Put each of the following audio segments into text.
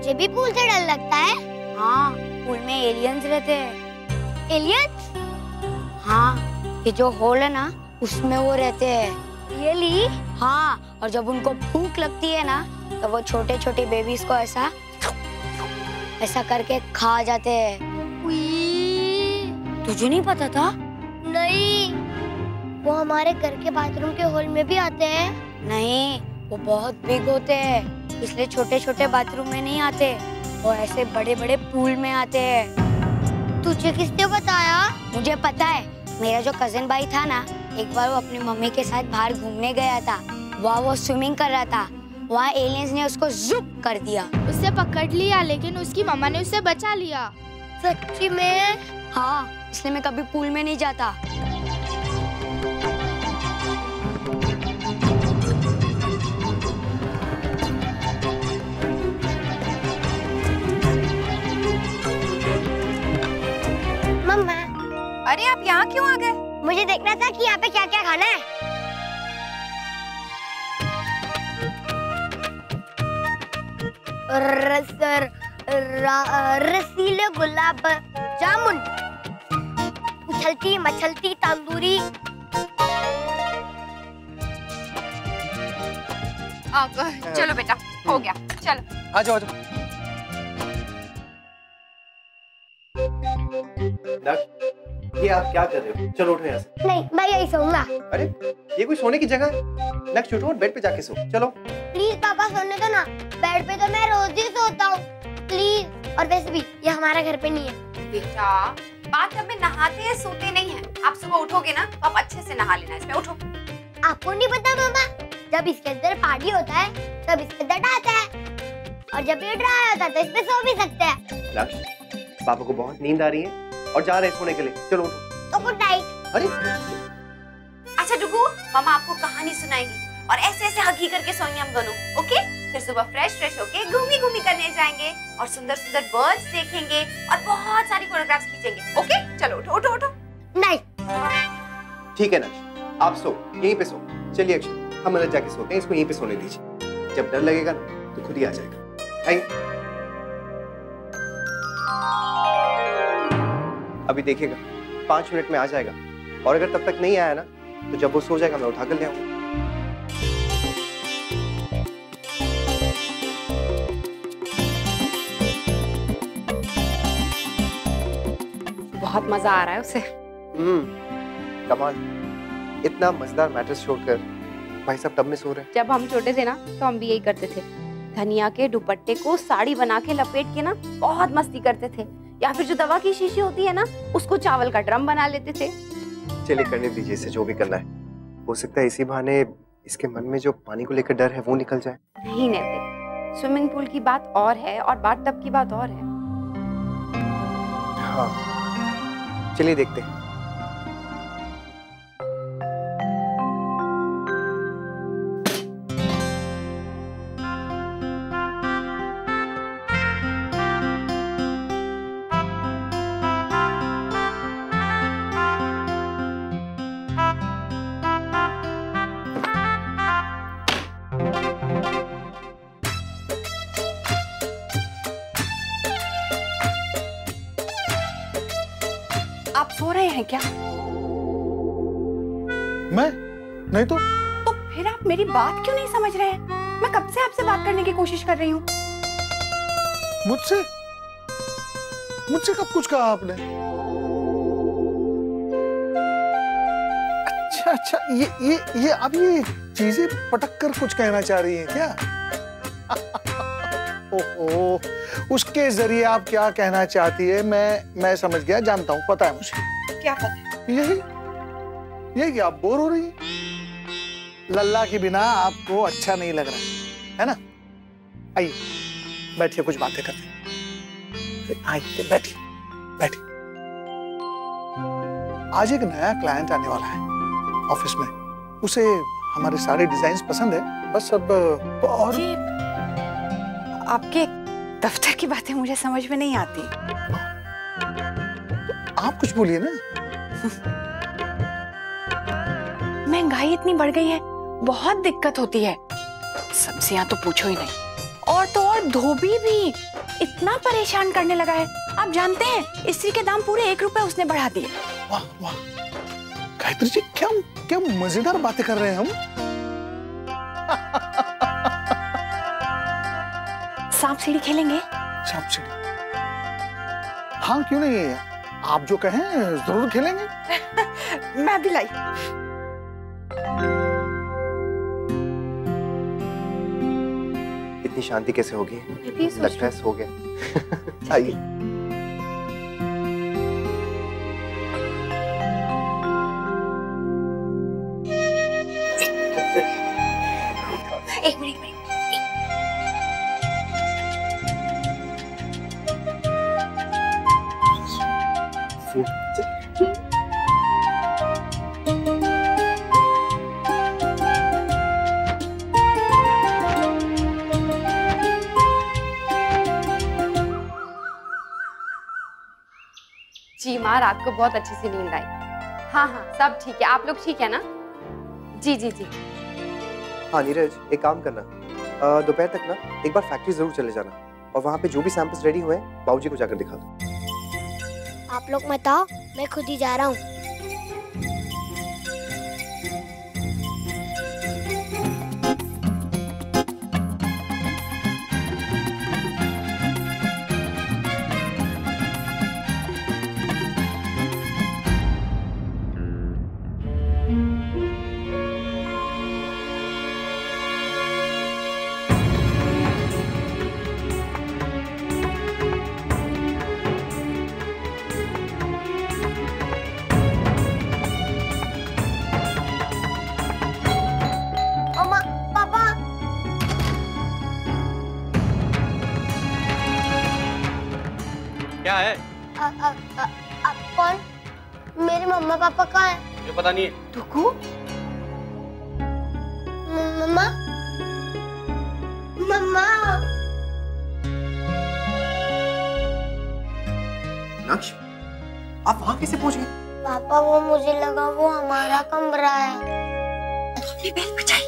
तुझे भी पूल से डर लगता है? हाँ, पूल में एलियंस रहते हैं। एलियंस? हाँ, ये जो होल है ना, उसमें वो रहते हैं। रियली? हाँ, और जब उनको भूख लगती है ना, तो वो छोटे छोटे बेबीज को ऐसा करके खा जाते हैं। तुझे नहीं पता था? नहीं, वो हमारे घर के बाथरूम के होल में भी आते हैं। नहीं, वो बहुत बिग होते हैं, इसलिए छोटे छोटे बाथरूम में नहीं आते, वो ऐसे बड़े बड़े पूल में आते हैं। तुझे किसने बताया? मुझे पता है, मेरा जो कजिन भाई था ना, एक बार वो अपनी मम्मी के साथ बाहर घूमने गया था, वहाँ वो स्विमिंग कर रहा था, वहाँ एलियंस ने उसको ज़ुप कर दिया। उसे पकड़ लिया, लेकिन उसकी मम्मा ने उसे बचा लिया। सच्ची में? हाँ, इसलिए मैं कभी पूल में नहीं जाता। मम्मा। अरे आप यहाँ क्यों आ गए? मुझे देखना था कि यहाँ पे क्या क्या खाना है। रसीले गुलाब जामुन, उछलती मचलती तंदूरी। चलो बेटा, हो गया, चलो। आ जाओ, आ जाओ। ये आप क्या कर रहे हो? चलो उठो यहाँ से। नहीं, मैं यही सोऊंगा। अरे ये कोई सोने की जगह है? नक्श उठो और बेड पे जाके सो। चलो। प्लीज पापा, सोने दो ना। बेड पे तो मैं रोज ही सोता हूँ, प्लीज। और वैसे भी ये हमारा घर पे नहीं है। बेटा, बाथटब में नहाते हैं, सोते नहीं हैं। आप सुबह उठोगे ना, तो आप अच्छे से नहा लेना इसमें। उठो। आपको नहीं पता मामा, जब इसके अंदर पार्टी होता है तब इसके अंदर आता है, और जब ये ड्राई होता है तो इसमें सो भी सकते हैं। नक्श, पापा को बहुत नींद आ रही है और जा रहे हैं सोने के लिए। चलो उठो। तो गुड नाइट। अरे अच्छा डुगू, मामा आपको कहानी सुनाएंगी और ऐसे ऐसे हगी करके सोएंगे हम दोनों, ओके? फिर सुबह फ्रेश होके घूमी करने जाएंगे और सुंदर सुंदर बर्ड्स देखेंगे और बहुत सारी फोटोग्राफ्स खींचेंगे, ओके? चलो उठो उठो उठो। नाइट। ठीक है नक्श, आप सो, यहीं पे सो। चलिए अक्षय, हम अंदर जाके सोते हैं, इसको यहीं पे सोने दीजिए। जब डर लगेगा ना तो खुद ही आ जाएगा। आइए। अभी देखिएगा 5 मिनट में आ जाएगा, और अगर तब तक नहीं आया ना, तो जब वो सो जाएगा मैं उठा कर ले आऊंगा। बहुत मजा आ रहा है उसे। कमाल, इतना मजेदार मैटर्स छोड़कर भाई साहब टब में सो रहे हैं। जब हम छोटे थे ना, तो हम भी यही करते थे। धनिया के दुपट्टे को साड़ी बना के लपेट के ना बहुत मस्ती करते थे, या फिर जो दवा की शीशी होती है ना, उसको चावल का ड्रम बना लेते थे। चलिए करने दीजिए इसे जो भी करना है। हो सकता है इसी बहाने इसके मन में जो पानी को लेकर डर है वो निकल जाए। नहीं नैतिक, स्विमिंग पूल की बात और है और बाथटब की बात और है। हाँ, चलिए देखते हैं। आप सो रहे हैं क्या? मैं नहीं तो फिर आप मेरी बात क्यों नहीं समझ रहे हैं? मैं कब से आपसे बात करने की कोशिश कर रही हूँ। मुझसे मुझसे कब कुछ कहा आपने? अच्छा, ये अब ये चीजें पटक कर कुछ कहना चाह रही हैं क्या? ओहो, उसके जरिए आप क्या कहना चाहती है मैं समझ गया, जानता हूँ, पता है मुझे। क्या पता है? यही आप बोर हो रही है। लल्ला के बिना आपको अच्छा नहीं लग रहा है ना? आइए बैठिए, कुछ बातें करते हैं। आइए बैठिए। आज एक नया क्लाइंट आने वाला है ऑफिस में, उसे हमारे सारे डिजाइन्स पसंद है, बस अब और आपके दफ्तर की बातें मुझे समझ में नहीं आती। आप कुछ बोलिए ना। महंगाई इतनी बढ़ गई है, बहुत दिक्कत होती है। सब्जियां तो पूछो ही नहीं, और तो और धोबी भी इतना परेशान करने लगा है। आप जानते हैं इस्त्री के दाम पूरे 1 रुपए उसने बढ़ा दिए। वाह वाह, गायत्री जी क्या क्या मजेदार बातें कर रहे हैं हम। सांप सीढ़ी खेलेंगे? सांप सीढ़ी, हाँ क्यों नहीं, आप जो कहें जरूर खेलेंगे। मैं भी लाई। इतनी शांति कैसे होगी? लगता है सो गया। आइए। एक मिनट। जी माँ, रात को बहुत अच्छी सी नींद आई। हाँ हाँ सब ठीक है, आप लोग ठीक है ना? जी जी जी। हाँ नीरज, एक काम करना, दोपहर तक ना एक बार फैक्ट्री जरूर चले जाना और वहाँ पे जो भी सैंपल्स रेडी हुए हैं बाबूजी को जाकर दिखा दो। आप लोग मत आओ, मैं खुद ही जा रहा हूँ। क्या है? आप कौन? मेरे मम्मा पापा कहाँ हैं? मुझे पता नहीं है। टुकू, मम्मा मम्मा। नक्श, आप वहाँ कैसे पहुँच गए? पापा वो मुझे लगा वो हमारा कमरा है। बेल बजाई।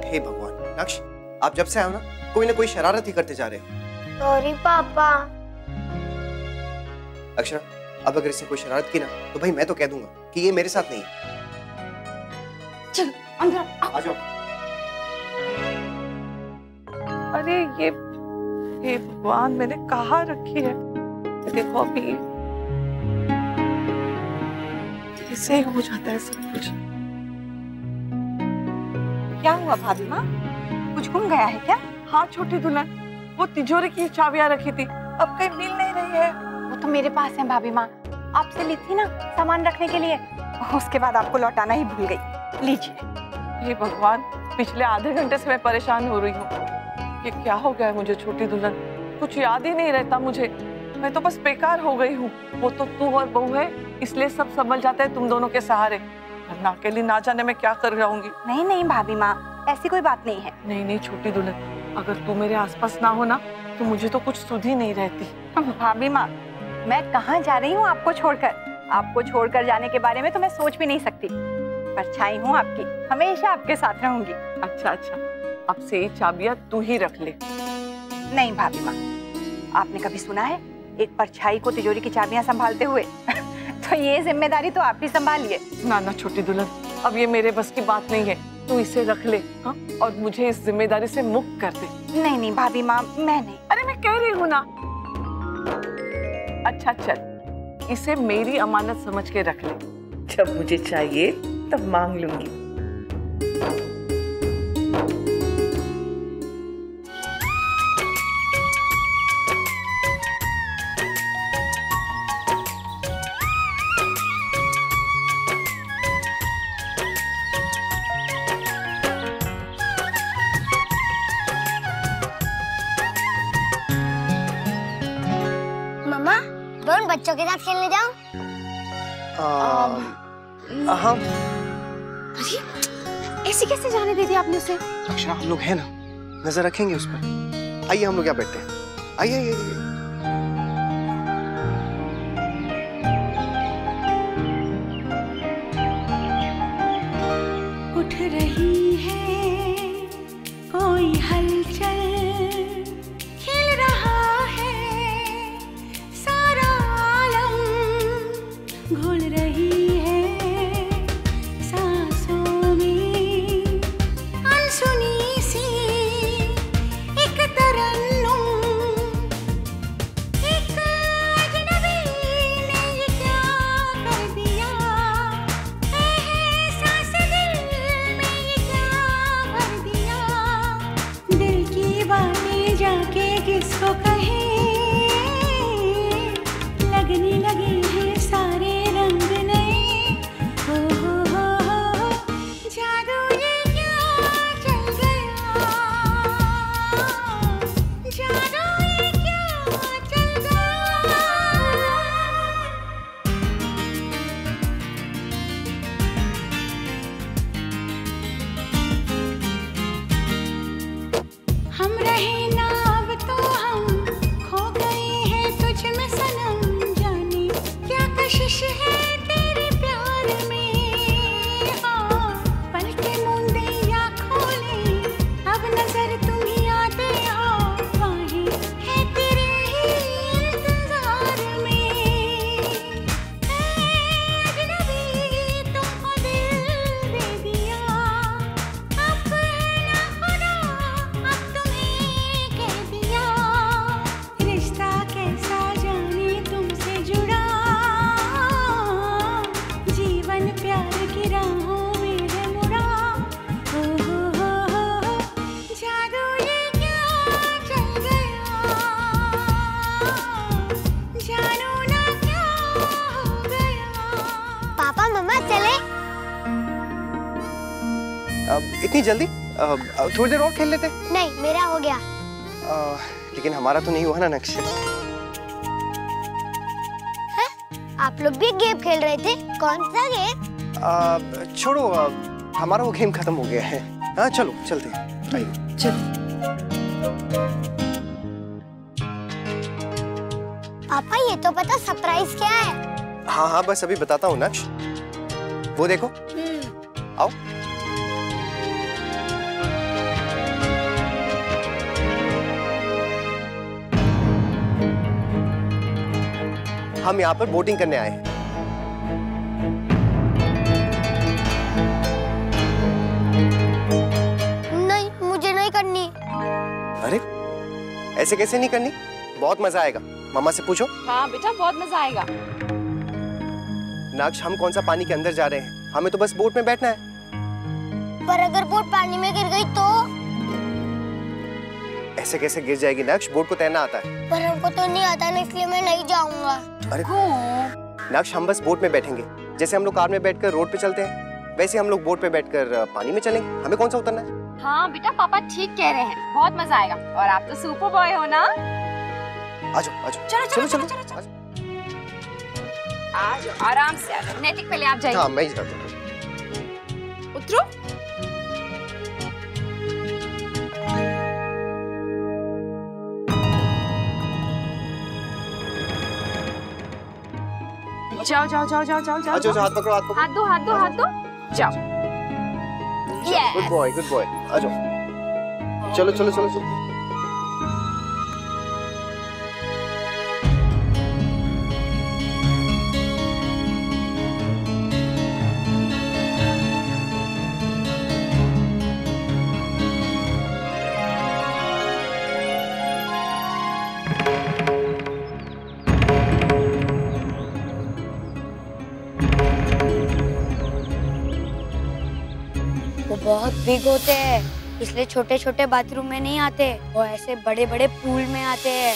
हे भगवान, नक्श आप जब से आए हो ना कोई शरारत ही करते जा रहे हो। सॉरी पापा। अक्षरा, अब अगर इसने कोई शरारत की ना तो भाई मैं तो कह दूंगा कि ये मेरे साथ नहीं है। चलो अंदर आ जाओ। अरे ये भगवान, मैंने कहाँ रखी है? देखो अभी कैसे हो जाता है सब कुछ। क्या हुआ भाभी माँ, कुछ गुम गया है क्या? हाँ छोटी दुल्हन, वो तिजोरी की चाबियां रखी थी, अब कहीं मिल नहीं रही है। वो तो मेरे पास है भाभी माँ, आपसे ली थी ना सामान रखने के लिए, उसके बाद आपको लौटाना ही भूल गई। लीजिए। हे भगवान, पिछले आधे घंटे से मैं परेशान हो रही हूँ। ये क्या हो गया है मुझे छोटी दुल्हन, कुछ याद ही नहीं रहता मुझे। मैं तो बस बेकार हो गई हूँ। वो तो तू और बहू है, इसलिए सब संभल जाता है तुम दोनों के सहारे, वरना अकेली ना जाने मैं क्या कर जाऊंगी। नहीं नहीं भाभी माँ, ऐसी कोई बात नहीं है। नहीं छोटी दुल्हन, अगर तू मेरे आसपास ना हो ना तो मुझे तो कुछ सुध ही नहीं रहती। भाभी माँ, मैं कहाँ जा रही हूँ आपको छोड़कर? आपको छोड़कर जाने के बारे में तो मैं सोच भी नहीं सकती। परछाई हूँ आपकी, हमेशा आपके साथ रहूंगी। अच्छा, अब से ये चाबियां तू ही रख ले। नहीं भाभी माँ, आपने कभी सुना है एक परछाई को तिजोरी की चाबियां संभालते हुए? तो ये जिम्मेदारी तो आप ही संभालिए। ना छोटी दुल्हन, अब ये मेरे बस की बात नहीं है, तू इसे रख ले। हाँ? और मुझे इस जिम्मेदारी से मुक्त कर दे। नहीं भाभी माँ, मैं नहीं। अरे मैं कह रही हूँ ना। अच्छा चल, इसे मेरी अमानत समझ के रख ले, जब मुझे चाहिए तब मांग लूंगी। बच्चों के साथ खेलने जाऊं? हाँ। अरे ऐसे कैसे जाने दे दिया आपने उसे? अक्षरा, हम लोग हैं ना, नजर रखेंगे उस पर। आइए हम लोग यहाँ बैठते हैं। आइए। उठ रही है कोई हलचल, इतनी जल्दी? थोड़ी देर और खेल लेते? नहीं, मेरा हो गया। लेकिन हमारा तो नहीं हुआ ना नक्श। आप लोग भी गेम खेल रहे थे? कौन सा गेम? छोड़ो, हमारा वो गेम खत्म हो गया है। हाँ चलो चलते हैं, आइए। चलो। पापा ये तो पता सरप्राइज क्या है? हाँ हाँ बस अभी बताता हूँ नक्श। वो देखो, आओ। हम यहाँ पर बोटिंग करने आए हैं। नहीं, मुझे नहीं करनी। अरे ऐसे कैसे नहीं करनी? बहुत मजा आएगा, मम्मा से पूछो। हाँ बेटा, बहुत मजा आएगा। नक्श, हम कौन सा पानी के अंदर जा रहे हैं? हमें तो बस बोट में बैठना है। पर अगर बोट पानी में गिर गई तो? ऐसे कैसे गिर जाएगी नक्श? बोट को तैरना आता है। पर हमको तो नहीं आता ना, इसलिए मैं नहीं जाऊंगा। अरे नक्श, हम बस बोट में बैठेंगे। जैसे हम लोग कार में बैठकर रोड पे चलते हैं, वैसे हम लोग बोट पे बैठकर पानी में चलेंगे। हमें कौन सा उतरना है? हाँ बेटा, पापा ठीक कह रहे हैं, बहुत मजा आएगा। और आप तो सुपर बॉय हो ना। आजो आजो, चलो चलो चलो चलो, चलो, आजो, आराम से आजो। नैतिक पहले आप जाइए। हाँ मैं ही जाता हूँ। उतरो। जाओ जाओ जाओ जाओ जाओ जाओ। आजो, हाथ पकड़ो, हाथ पकड़ो। हाथ दो हाथ दो हाथ दो, जाओ। Good boy, good boy. आजो, चलो चलो चलो चलो। वो बहुत बिग होते हैं, इसलिए छोटे छोटे बाथरूम में नहीं आते, वो ऐसे बड़े बड़े पूल में आते हैं।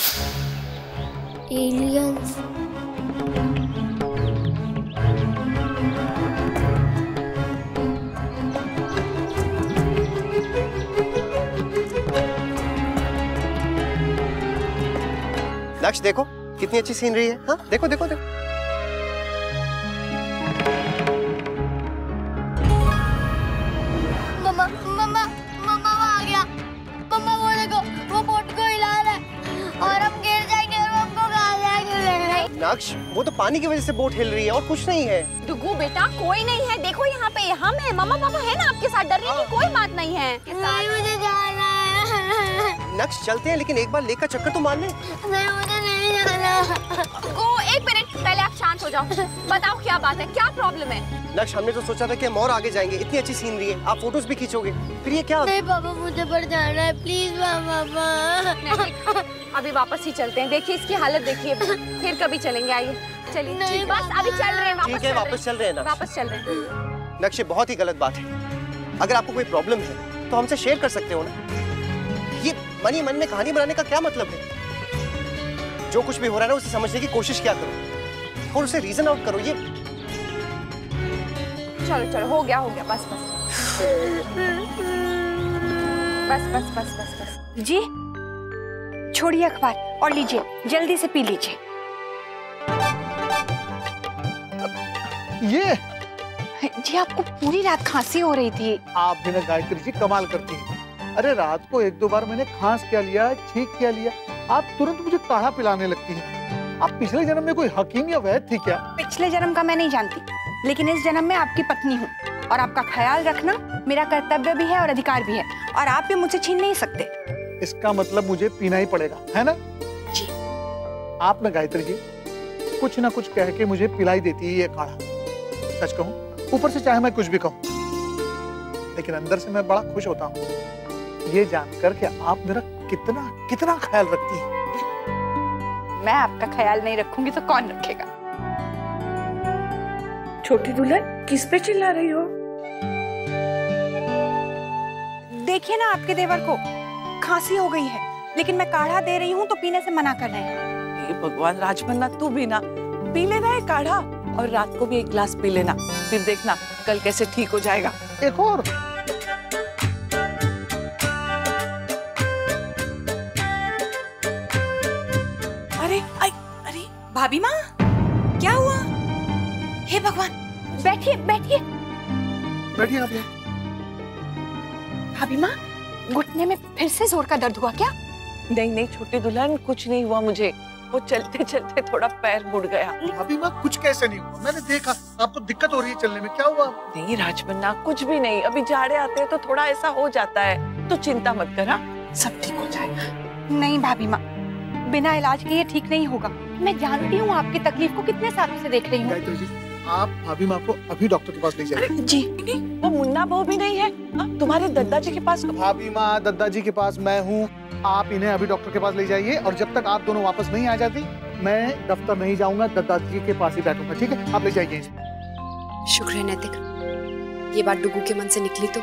एलियंस। नक्श देखो कितनी अच्छी सीनरी है। हाँ देखो देखो देखो। मम्मा मम्मा मम्मा वो आ गया। मम्मा वो देखो, वो बोट को हिला रहा है और हम गिर जाएंगे और हमको कहाँ जाएंगे? नक्श, वो तो पानी की वजह से बोट हिल रही है और कुछ नहीं है। डुगू बेटा, कोई नहीं है, देखो यहाँ पे हम है, मम्मा पापा है ना आपके साथ, डरने की कोई बात नहीं है। नहीं, मुझे जाना है। नक्श चलते हैं, लेकिन एक बार लेक का चक्कर तो मारने। नहीं, मुझे नहीं जाना। गो, एक मिनट, पहले आप शांत हो जाओ। बताओ क्या बात है, क्या प्रॉब्लम है? नक्श, हमने तो सोचा था कि हम और आगे जाएंगे, इतनी अच्छी सीनरी है, आप फोटोज भी खींचोगे, फिर ये क्या? नहीं पापा, मुझे पर जाना है, प्लीज पापा। अभी वापस ही चलते हैं, देखिए इसकी हालत देखिए, फिर कभी चलेंगे, आइए चलिए। नहीं, बस अभी चल रहे हैं, ठीक है, वापस चल रहे हैं ना। वापस चल रहे हैं। नक्श, ये बहुत ही गलत बात है। अगर आपको कोई प्रॉब्लम है तो हमसे शेयर कर सकते हो ना। ये मन ही मन में कहानी बनाने का क्या मतलब है? जो कुछ भी हो रहा है ना, उसे समझने की कोशिश क्या करो और उसे रीजन आउट करो। ये चलो चलो, हो गया बस बस बस बस बस बस बस। जी छोड़िए अखबार और लीजिए, जल्दी से पी लीजिए। ये जी आपको पूरी रात खांसी हो रही थी। आप भी ना गायत्री जी कमाल करती हैं। अरे रात को एक दो बार मैंने खांस क्या लिया, छींक क्या लिया, आप तुरंत मुझे काढ़ा पिलाने लगती हैं। आप पिछले जन्म में कोई हकीम या वैद्य थी क्या? पिछले जन्म का मैं नहीं जानती, लेकिन इस जन्म में आपकी पत्नी हूँ और आपका ख्याल रखना मेरा कर्तव्य भी है और अधिकार भी है, और आप भी मुझसे छीन नहीं सकते। इसका मतलब मुझे पीना ही पड़ेगा, है ना? जी। आप ना गायत्री जी कुछ ना कुछ कह के मुझे पिलाई देती है ये काढ़ा। सच कहूं, ऊपर से चाहे मैं कुछ भी कहूं, लेकिन अंदर से मैं बड़ा खुश होता हूं ये जानकर कि आप मेरा कितना कितना ख्याल रखती हैं। मैं आपका ख्याल नहीं रखूंगी तो कौन रखेगा? छोटी दुल्हन, किस पे चिल्ला रही हो? देखिए ना आपके देवर को खांसी हो गई है, लेकिन मैं काढ़ा दे रही हूँ तो पीने से मना कर रहे हैं। हे भगवान, राजमन्ना तू भी ना पी लेना है काढ़ा, और रात को भी एक गिलास पी लेना, फिर देखना कल कैसे ठीक हो जाएगा। एक और भाभी माँ, क्या हुआ? हे भगवान, बैठिए बैठिए बैठिए आप यहाँ। भाभी माँ, घुटने में फिर से जोर का दर्द हुआ क्या? नहीं नहीं छोटी दुल्हन, कुछ नहीं हुआ मुझे, वो चलते चलते थोड़ा पैर मुड़ गया। अभी माँ कुछ कैसे नहीं हुआ, मैंने देखा आपको दिक्कत हो रही है चलने में, क्या हुआ? नहीं राजमन्ना, कुछ भी नहीं, अभी जाड़े आते हैं तो थोड़ा ऐसा हो जाता है, तो चिंता मत कर, हाँ? सब ठीक हो जाएगा। नहीं भाभी माँ, बिना इलाज के ये ठीक नहीं होगा। मैं जानती हूँ आपकी तकलीफ को, कितने सालों से देख रही हूँ। गायत्री जी, आप भाभी माँ को अभी डॉक्टर के पास ले जाइए। जी, वो मुन्ना बहू भी नहीं है, तुम्हारे दादाजी के पास। भाभी माँ, दादाजी के पास मैं हूँ, आप इन्हें अभी डॉक्टर के पास ले जाइए, और जब तक आप दोनों वापस नहीं आ जाती मैं दफ्तर नहीं जाऊंगा, दादाजी के पास ही बैठूंगा, ठीक है? आप ले जाइए। शुक्र है नैतिक, ये बात डुगू के मन से निकली तो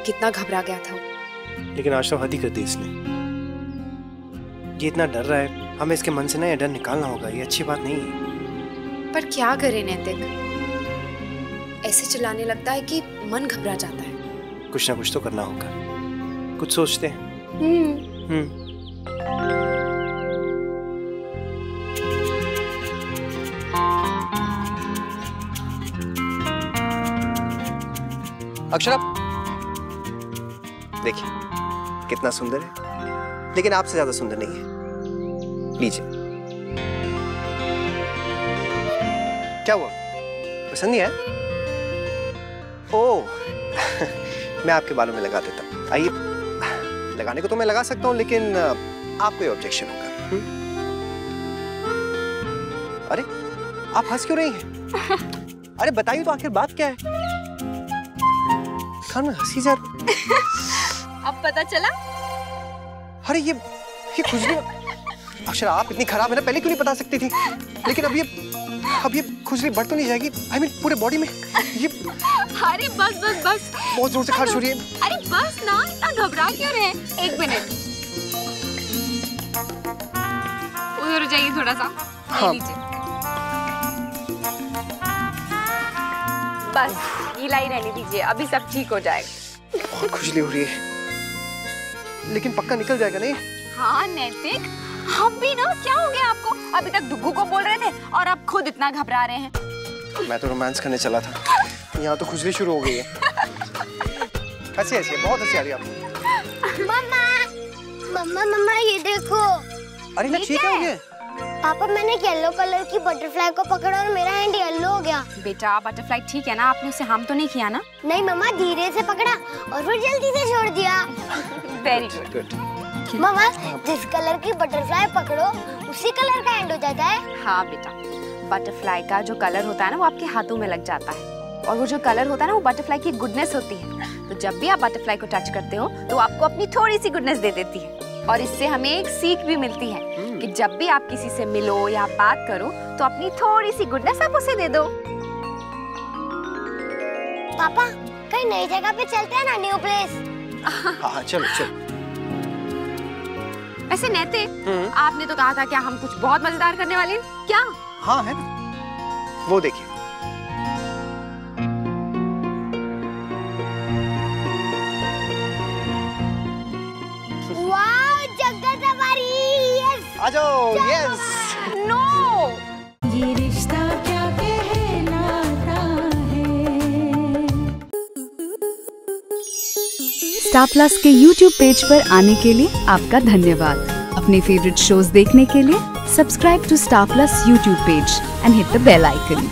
कितना घबरा गया था वो। लेकिन आज तो हद ही कर दी इसने। ये इतना डर रहा है, हमें इसके मन से ना ये डर निकालना होगा, ये अच्छी बात नहीं है। पर क्या करे नैतिक, ऐसे चिल्लाने लगता है कि मन घबरा जाता है। कुछ ना कुछ तो करना होगा, कुछ सोचते हैं। अक्षरा, देखिए कितना सुंदर है, लेकिन आपसे ज्यादा सुंदर नहीं है। लीजिए। क्या हुआ, पसंद नहीं है? ओह मैं आपके बालों में लगा देता हूँ। आइए, लगाने को तो मैं लगा सकता हूँ, लेकिन आपको ये ऑब्जेक्शन होगा। अरे आप हंस क्यों रही हैं? अरे बताइए तो आखिर बात क्या है? खान में हंसी जा रही। अब पता चला? अरे ये खुशबू। अक्षरा आप इतनी खराब है ना, पहले क्यों नहीं बता सकती थी? लेकिन अब ये खुजली बढ़ तो नहीं जाएगी? I mean, पूरे बॉडी में ये। अरे बस बस बस, बहुत जोर से खारिश हो रही है। अरे बस ना, इतना घबरा क्यों रहे हैं? एक मिनट, उधर जाइए थोड़ा सा। हाँ। बस गीला ही रहने दीजिए, अभी सब ठीक हो जाएगा। बहुत खुजली हो रही है, लेकिन पक्का निकल जाएगा नहीं? हाँ नैतिक, हम भी ना, क्या हो गया आपको? अभी तक डुगू को बोल रहे थे और अब खुद इतना घबरा रहे हैं। मैं तो रोमांस करने चला था, यहाँ तो खुजली शुरू हो गई है। हंसी हंसी, बहुत हंसी आ रही है आपको। मम्मा, मम्मा मम्मा ये देखो। अरे ना, ठीक है? पापा, मैंने येलो कलर की बटरफ्लाई को पकड़ा और मेरा हैंड येलो हो गया। बेटा बटरफ्लाई ठीक है ना, आपने उसे हार्म तो नहीं किया ना? नहीं मम्मा, धीरे से पकड़ा और फिर जल्दी से छोड़ दिया। Very good. मम्मा, जिस कलर की बटरफ्लाई पकड़ो उसी कलर का हैंड हो जाता है। हाँ बेटा, बटरफ्लाई का जो कलर होता है ना वो आपके हाथों में लग जाता है, और वो जो कलर होता है ना वो बटरफ्लाई की गुडनेस होती है। तो जब भी आप बटरफ्लाई को टच करते हो तो आपको अपनी थोड़ी सी गुडनेस दे देती है, और इससे हमें एक सीख भी मिलती है कि जब भी आप किसी से मिलो या बात करो तो अपनी थोड़ी सी गुडनेस आप उसे दे दो। पापा, कहीं नई जगह पे चलते हैं ना, न्यू प्लेस। हाँ चलो चलो। वैसे नैतिक, आपने तो कहा था क्या हम कुछ बहुत मजेदार करने वाले हैं? क्या? हाँ है, वो देखिए। वाह, जगह सवारी, यस। आ जाओ, यस। नो, ये रिश्ता क्या कहलाता है। स्टार प्लस के YouTube पेज पर आने के लिए आपका धन्यवाद। अपने फेवरेट शोज देखने के लिए subscribe to Star Plus YouTube page and hit the bell icon.